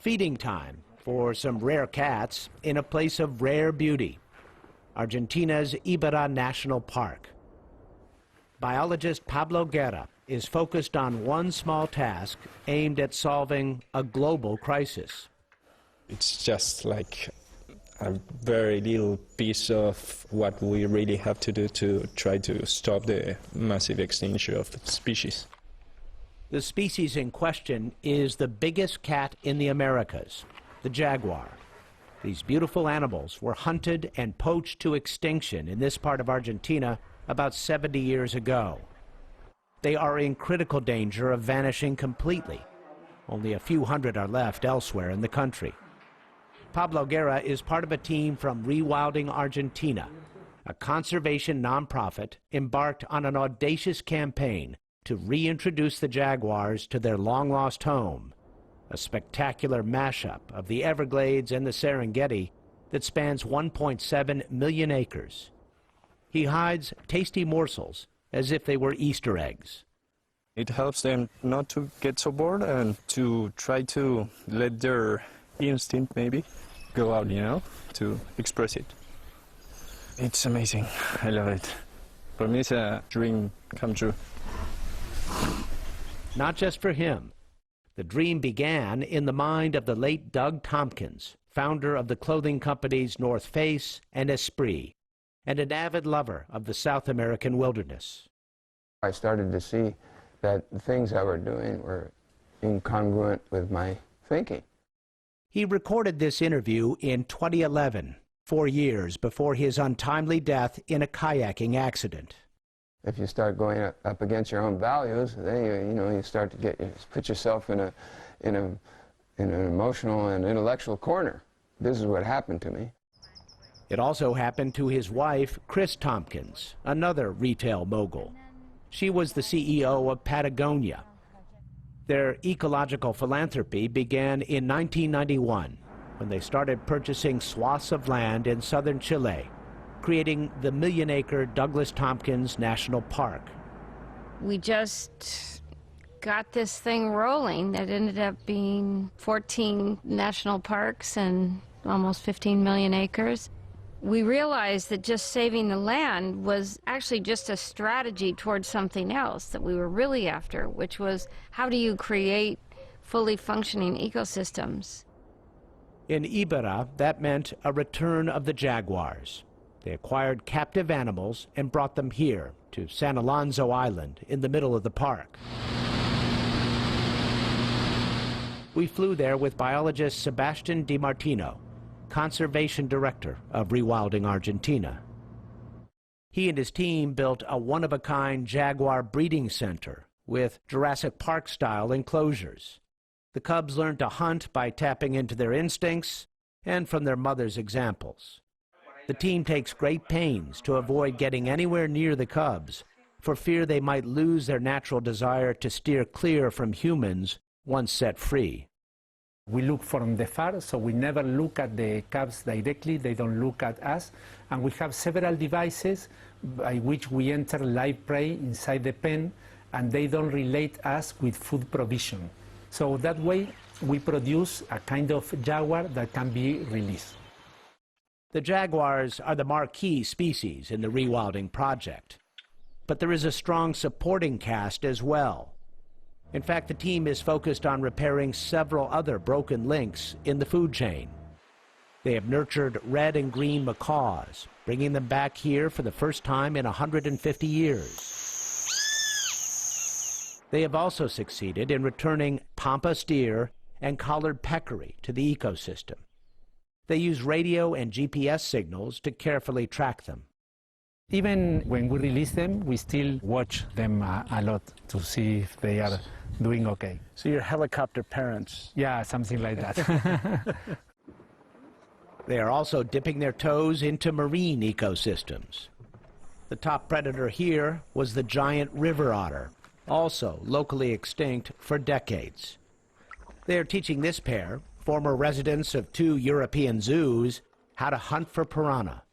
Feeding time for some rare cats in a place of rare beauty, Argentina's Ibarra National Park. Biologist Pablo Guerra is focused on one small task aimed at solving a global crisis. It's just like a very little piece of what we really have to do to try to stop the massive extinction of the species. The species in question is the biggest cat in the Americas, the jaguar. These beautiful animals were hunted and poached to extinction in this part of Argentina about 70 years ago. They are in critical danger of vanishing completely. Only a few hundred are left elsewhere in the country. Pablo Guerra is part of a team from Rewilding Argentina, a conservation nonprofit embarked on an audacious campaign to reintroduce the jaguars to their long-lost home, a spectacular mashup of the Everglades and the Serengeti that spans 1.7 million acres. He hides tasty morsels as if they were Easter eggs. It helps them not to get so bored and to try to let their instinct maybe go out, to express it. It's amazing. I love it. For me, it's a dream come true. Not just for him. The dream began in the mind of the late Doug Tompkins, founder of the clothing companies North Face and Esprit, and an avid lover of the South American wilderness. I started to see that the things I were doing were incongruent with my thinking. He recorded this interview in 2011, 4 years before his untimely death in a kayaking accident. If you start going up against your own values, then you start to put yourself in an emotional and intellectual corner. This is what happened to me. It also happened to his wife, Chris Tompkins, another retail mogul. She was the CEO of Patagonia. Their ecological philanthropy began in 1991 when they started purchasing swaths of land in southern Chile, creating the million-acre Douglas Tompkins National Park. We just got this thing rolling that ended up being 14 national parks and almost 15 million acres. We realized that just saving the land was actually just a strategy towards something else that we were really after, which was how do you create fully functioning ecosystems? In Ibarra, that meant a return of the jaguars. They acquired captive animals and brought them here to San Alonso Island in the middle of the park. We flew there with biologist Sebastian DiMartino, conservation director of Rewilding Argentina. He and his team built a one-of-a-kind jaguar breeding center with Jurassic Park-style enclosures. The cubs learn to hunt by tapping into their instincts and from their mother's examples. The team takes great pains to avoid getting anywhere near the cubs for fear they might lose their natural desire to steer clear from humans once set free. We look from the far, so we never look at the cubs directly, they don't look at us, and we have several devices by which we enter live prey inside the pen, and they don't relate us with food provision. So that way, we produce a kind of jaguar that can be released. The jaguars are the marquee species in the Rewilding project, but there is a strong supporting cast as well. In fact, the team is focused on repairing several other broken links in the food chain. They have nurtured red and green macaws, bringing them back here for the first time in 150 years. They have also succeeded in returning pampas deer and collared peccary to the ecosystem. They use radio and GPS signals to carefully track them. Even when we release them, we still watch them a lot to see if they are doing okay. So you're helicopter parents. Yeah, something like that. They are also dipping their toes into marine ecosystems. The top predator here was the giant river otter, also locally extinct for decades. They are teaching this pair, former residents of 2 European zoos, how to hunt for piranha.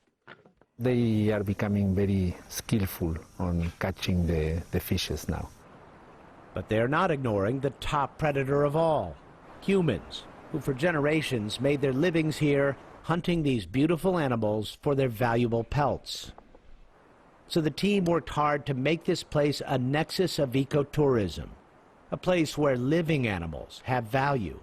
They are becoming very skillful on catching the fishes now. But they're not ignoring the top predator of all, humans, who for generations made their livings here hunting these beautiful animals for their valuable pelts. So the team worked hard to make this place a nexus of ecotourism, a place where living animals have value.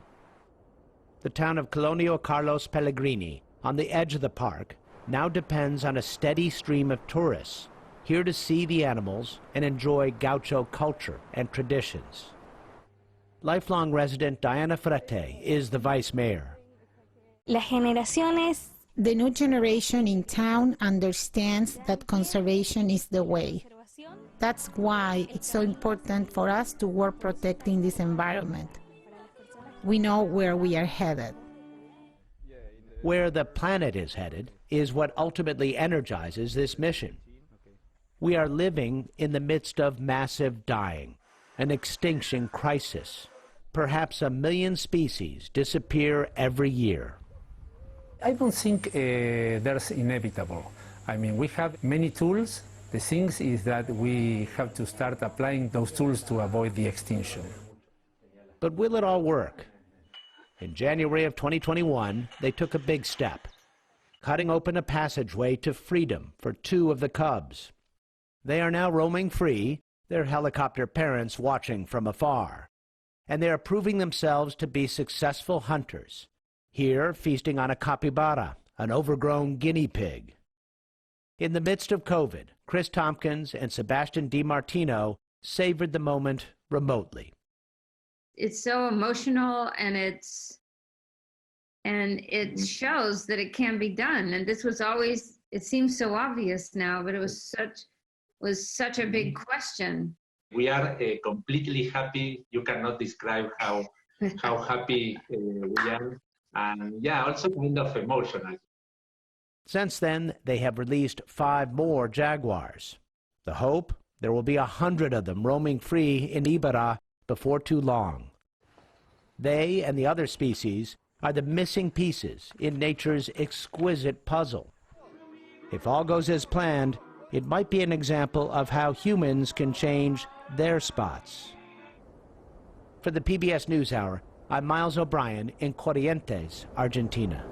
The town of Colonio Carlos Pellegrini, on the edge of the park, now depends on a steady stream of tourists here to see the animals and enjoy gaucho culture and traditions. Lifelong resident Diana Frete is the vice mayor. The new generation in town understands that conservation is the way. That's why it's so important for us to work protecting this environment. We know where we are headed. Where the planet is headed is what ultimately energizes this mission. We are living in the midst of massive dying, an extinction crisis. Perhaps 1 million species disappear every year. I don't think that's inevitable. I mean, we have many tools. The thing is that we have to start applying those tools to avoid the extinction. But will it all work? In January of 2021, they took a big step, cutting open a passageway to freedom for 2 of the cubs. They are now roaming free, their helicopter parents watching from afar. And they are proving themselves to be successful hunters, here feasting on a capybara, an overgrown guinea pig. In the midst of COVID, Chris Tompkins and Sebastian DiMartino savored the moment remotely. It's so emotional, and it shows that it can be done. And this was always, it seems so obvious now, but it was such a big question. We are completely happy. You cannot describe how happy we are, and yeah, also kind of emotional. Since then, they have released 5 more jaguars. The hope, there will be 100 of them roaming free in Ibarra before too long. They and the other species are the missing pieces in nature's exquisite puzzle. If all goes as planned, it might be an example of how humans can change their spots. For the PBS NewsHour, I'm Miles O'Brien in Corrientes, Argentina.